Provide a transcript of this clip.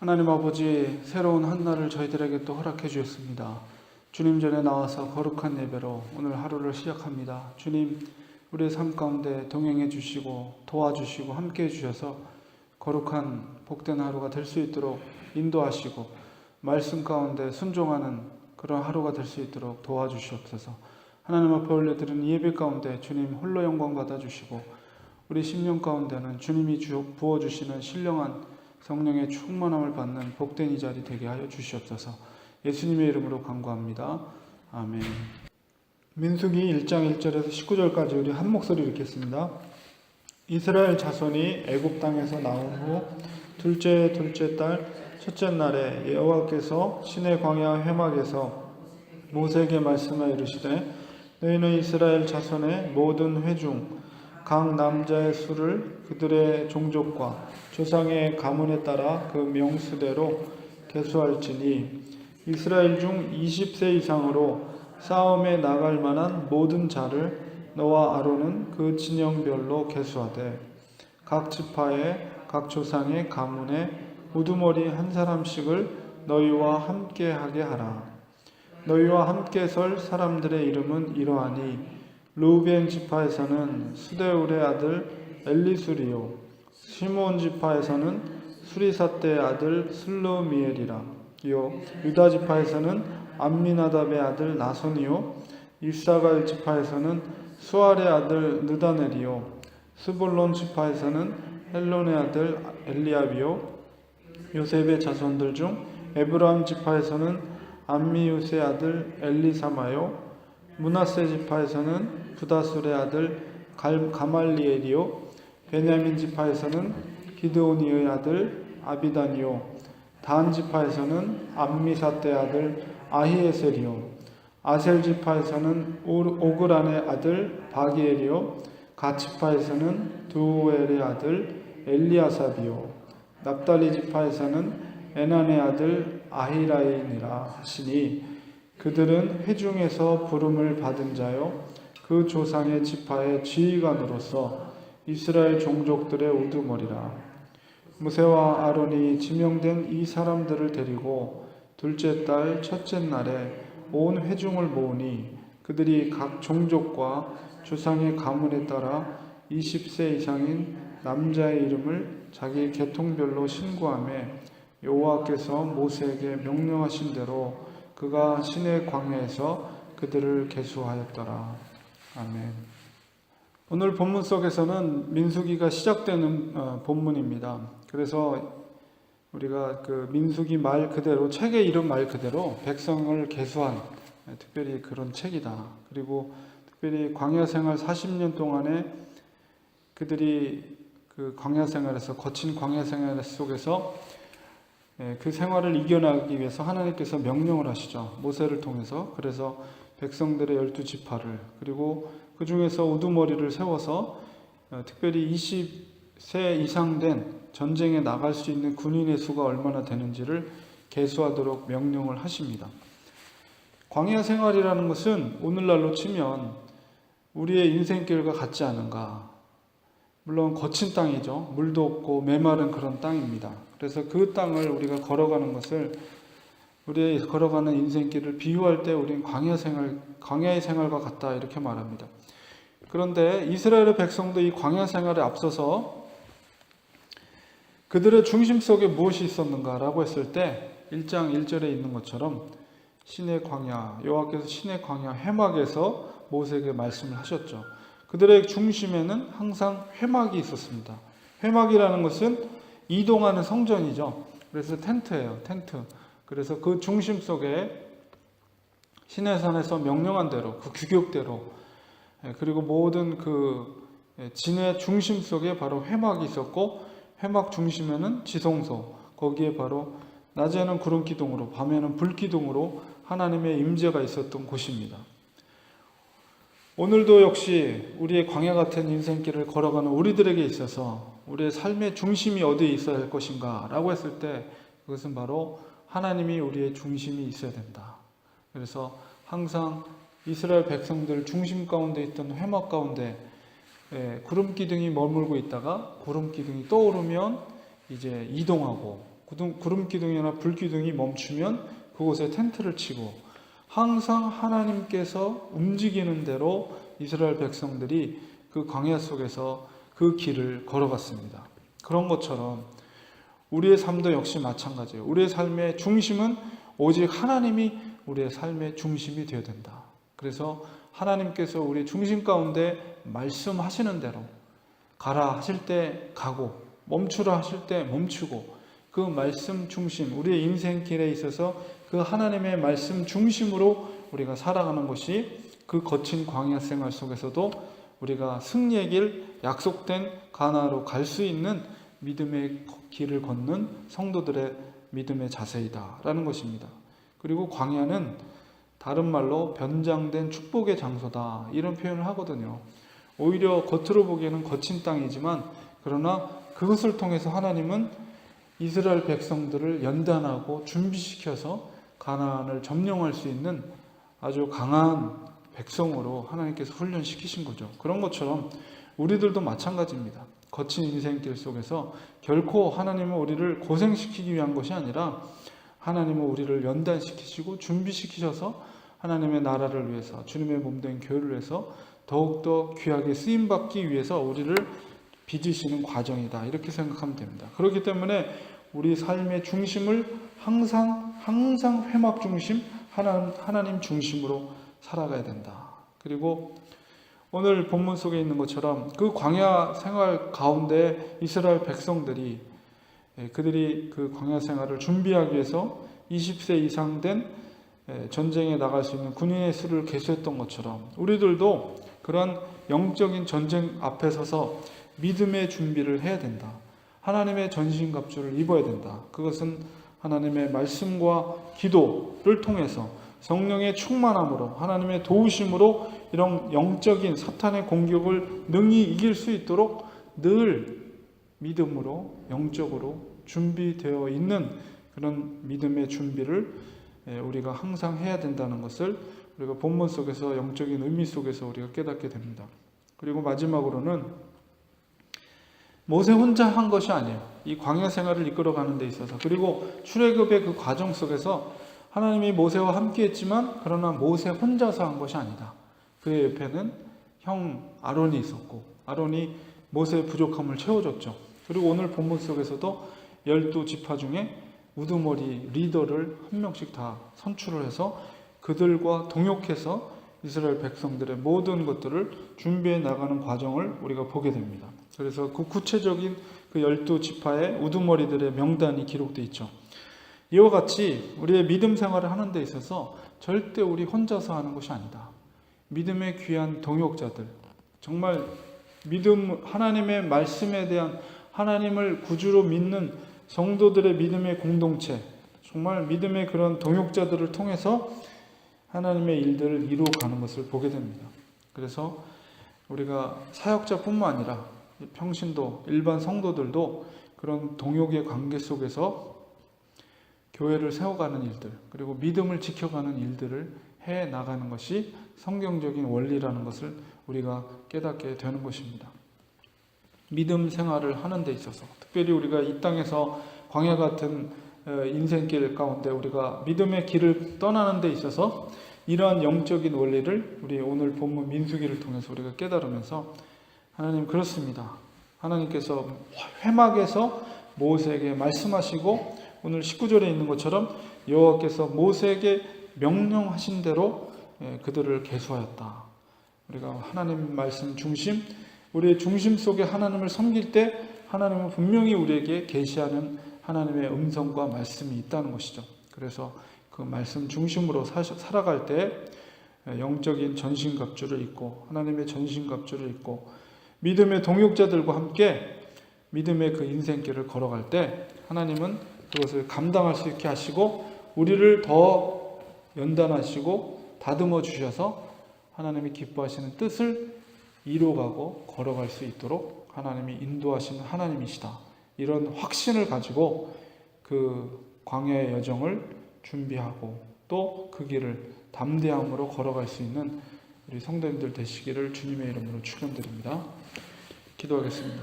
하나님 아버지, 새로운 한 날을 저희들에게 또 허락해 주셨습니다. 주님 전에 나와서 거룩한 예배로 오늘 하루를 시작합니다. 주님, 우리의 삶 가운데 동행해 주시고 도와주시고 함께 해 주셔서 거룩한 복된 하루가 될 수 있도록 인도하시고 말씀 가운데 순종하는 그런 하루가 될 수 있도록 도와주시옵소서. 하나님 앞에 올려드리는 예배 가운데 주님 홀로 영광 받아주시고 우리 심령 가운데는 주님이 부어주시는 신령한 성령의 충만함을 받는 복된 이 자리 되게 하여 주시옵소서. 예수님의 이름으로 간구합니다. 아멘. 민수기 1장 1절에서 19절까지 우리 한 목소리 읽겠습니다. 이스라엘 자손이 애굽 땅에서 나온 후 둘째 달 첫째 날에 여호와께서 시내 광야 회막에서 모세에게 말씀하여 이르시되 너희는 이스라엘 자손의 모든 회중 각 남자의 수를 그들의 종족과 조상의 가문에 따라 그 명수대로 계수할지니 이스라엘 중 20세 이상으로 싸움에 나갈 만한 모든 자를 너와 아론은 그 진영별로 계수하되 각 지파의 각 조상의 가문에 우두머리 한 사람씩을 너희와 함께 하게 하라. 너희와 함께 설 사람들의 이름은 이러하니 루벤 지파에서는 스데울의 아들 엘리수리요 시므온 지파에서는 수리사떼의 아들 슬루미엘이라. 이어 유다 지파에서는 암미나답의 아들 나손이요 이사갈 지파에서는 수알의 아들 느다넬이요 스불론 지파에서는 헬론의 아들 엘리압이요 요셉의 자손들 중 에브라임 지파에서는 암미우스의 아들 엘리사마요 므낫세 지파에서는 부다술의 아들 가말리엘이요 베냐민 지파에서는 기드오니의 아들 아비단이요 단 지파에서는 암미사떼의 아들 아히에셀이요 아셀 지파에서는 오그란의 아들 바기엘이요 갓 지파에서는 두우엘의 아들 엘리아삽이요 납달리 지파에서는 에난의 아들 아히라인이라 하시니 그들은 회중에서 부름을 받은 자요 그 조상의 지파의 지휘관으로서 이스라엘 종족들의 우두머리라. 모세와 아론이 지명된 이 사람들을 데리고 둘째 달 첫째 날에 온 회중을 모으니 그들이 각 종족과 조상의 가문에 따라 20세 이상인 남자의 이름을 자기 계통별로 신고하며 여호와께서 모세에게 명령하신 대로 그가 시내 광야에서 그들을 계수하였더라. 아멘. 오늘 본문 속에서는 민수기가 시작되는 본문입니다. 그래서 우리가 그 민수기 말 그대로 책의 이름 말 그대로 백성을 계수한 특별히 그런 책이다. 그리고 특별히 광야 생활 40년 동안에 그들이 그 광야 생활에서 거친 광야 생활 속에서 그 생활을 이겨나가기 위해서 하나님께서 명령을 하시죠. 모세를 통해서. 그래서 백성들의 12지파를 그리고 그 중에서 우두머리를 세워서 특별히 20세 이상 된 전쟁에 나갈 수 있는 군인의 수가 얼마나 되는지를 계수하도록 명령을 하십니다. 광야 생활이라는 것은 오늘날로 치면 우리의 인생길과 같지 않은가. 물론 거친 땅이죠. 물도 없고 메마른 그런 땅입니다. 그래서 그 땅을 우리가 걸어가는 것을 우리의 걸어가는 인생길을 비유할 때 우리는 광야의 생활과 같다 이렇게 말합니다. 그런데 이스라엘의 백성도 이 광야 생활에 앞서서 그들의 중심 속에 무엇이 있었는가라고 했을 때 1장 1절에 있는 것처럼 시내 광야, 여호와께서 시내 광야 회막에서 모세에게 말씀을 하셨죠. 그들의 중심에는 항상 회막이 있었습니다. 회막이라는 것은 이동하는 성전이죠. 그래서 텐트예요. 텐트. 그래서 그 중심 속에 시내산에서 명령한 대로 그 규격대로 그리고 모든 그 진의 중심 속에 바로 회막이 있었고 회막 중심에는 지성소 거기에 바로 낮에는 구름 기둥으로 밤에는 불 기둥으로 하나님의 임재가 있었던 곳입니다. 오늘도 역시 우리의 광야 같은 인생길을 걸어가는 우리들에게 있어서 우리의 삶의 중심이 어디에 있어야 할 것인가 라고 했을 때 그것은 바로 하나님이 우리의 중심이 있어야 된다. 그래서 항상 이스라엘 백성들 중심 가운데 있던 회막 가운데 구름 기둥이 머물고 있다가 구름 기둥이 떠오르면 이제 이동하고 구름 기둥이나 불 기둥이 멈추면 그곳에 텐트를 치고 항상 하나님께서 움직이는 대로 이스라엘 백성들이 그 광야 속에서 그 길을 걸어갔습니다. 그런 것처럼 우리의 삶도 역시 마찬가지예요. 우리의 삶의 중심은 오직 하나님이 우리의 삶의 중심이 되어야 된다. 그래서 하나님께서 우리 중심 가운데 말씀하시는 대로 가라 하실 때 가고 멈추라 하실 때 멈추고 그 말씀 중심, 우리의 인생길에 있어서 그 하나님의 말씀 중심으로 우리가 살아가는 것이 그 거친 광야 생활 속에서도 우리가 승리의 길, 약속된 가나안으로 갈 수 있는 믿음의 길을 걷는 성도들의 믿음의 자세이다라는 것입니다. 그리고 광야는 다른 말로 변장된 축복의 장소다 이런 표현을 하거든요. 오히려 겉으로 보기에는 거친 땅이지만 그러나 그것을 통해서 하나님은 이스라엘 백성들을 연단하고 준비시켜서 가나안을 점령할 수 있는 아주 강한 백성으로 하나님께서 훈련시키신 거죠. 그런 것처럼 우리들도 마찬가지입니다. 거친 인생길 속에서 결코 하나님은 우리를 고생시키기 위한 것이 아니라 하나님은 우리를 연단시키시고 준비시키셔서 하나님의 나라를 위해서 주님의 몸된 교회를 위해서 더욱더 귀하게 쓰임받기 위해서 우리를 빚으시는 과정이다 이렇게 생각하면 됩니다. 그렇기 때문에 우리 삶의 중심을 항상 회막 중심 하나님 중심으로 살아가야 된다. 그리고 오늘 본문 속에 있는 것처럼 그 광야 생활 가운데 이스라엘 백성들이 그들이 그 광야 생활을 준비하기 위해서 20세 이상 된 전쟁에 나갈 수 있는 군인의 수를 계수했던 것처럼 우리들도 그런 영적인 전쟁 앞에 서서 믿음의 준비를 해야 된다. 하나님의 전신갑주를 입어야 된다. 그것은 하나님의 말씀과 기도를 통해서 성령의 충만함으로 하나님의 도우심으로 이런 영적인 사탄의 공격을 능히 이길 수 있도록 늘 믿음으로 영적으로 준비되어 있는 그런 믿음의 준비를 우리가 항상 해야 된다는 것을 우리가 본문 속에서 영적인 의미 속에서 우리가 깨닫게 됩니다. 그리고 마지막으로는 모세 혼자 한 것이 아니에요. 이 광야 생활을 이끌어가는 데 있어서 그리고 출애굽의 그 과정 속에서 하나님이 모세와 함께 했지만 그러나 모세 혼자서 한 것이 아니다. 그의 옆에는 형 아론이 있었고 아론이 모세의 부족함을 채워줬죠. 그리고 오늘 본문 속에서도 12지파 중에 우두머리 리더를 한 명씩 다 선출을 해서 그들과 동역해서 이스라엘 백성들의 모든 것들을 준비해 나가는 과정을 우리가 보게 됩니다. 그래서 그 구체적인 그 12지파의 우두머리들의 명단이 기록되어 있죠. 이와 같이 우리의 믿음 생활을 하는 데 있어서 절대 우리 혼자서 하는 것이 아니다. 믿음의 귀한 동역자들, 정말 믿음, 하나님의 말씀에 대한 하나님을 구주로 믿는 성도들의 믿음의 공동체, 정말 믿음의 그런 동역자들을 통해서 하나님의 일들을 이루어가는 것을 보게 됩니다. 그래서 우리가 사역자뿐만 아니라 평신도, 일반 성도들도 그런 동역의 관계 속에서 교회를 세워가는 일들, 그리고 믿음을 지켜가는 일들을 해 나가는 것이 성경적인 원리라는 것을 우리가 깨닫게 되는 것입니다. 믿음 생활을 하는 데 있어서 특별히 우리가 이 땅에서 광야 같은 인생길 가운데 우리가 믿음의 길을 떠나는 데 있어서 이러한 영적인 원리를 우리 오늘 본문 민수기를 통해서 우리가 깨달으면서 하나님 그렇습니다. 하나님께서 회막에서 모세에게 말씀하시고 오늘 19절에 있는 것처럼 여호와께서 모세에게 명령하신 대로 그들을 계수하였다. 우리가 하나님 말씀 중심, 우리의 중심 속에 하나님을 섬길 때 하나님은 분명히 우리에게 계시하는 하나님의 음성과 말씀이 있다는 것이죠. 그래서 그 말씀 중심으로 살아갈 때 영적인 전신갑주를 입고 하나님의 전신갑주를 입고 믿음의 동역자들과 함께 믿음의 그 인생길을 걸어갈 때 하나님은 그것을 감당할 수 있게 하시고 우리를 더 연단하시고 다듬어 주셔서 하나님이 기뻐하시는 뜻을 이루어가고 걸어갈 수 있도록 하나님이 인도하시는 하나님이시다. 이런 확신을 가지고 그 광야의 여정을 준비하고 또 그 길을 담대함으로 걸어갈 수 있는 우리 성도님들 되시기를 주님의 이름으로 축원드립니다. 기도하겠습니다.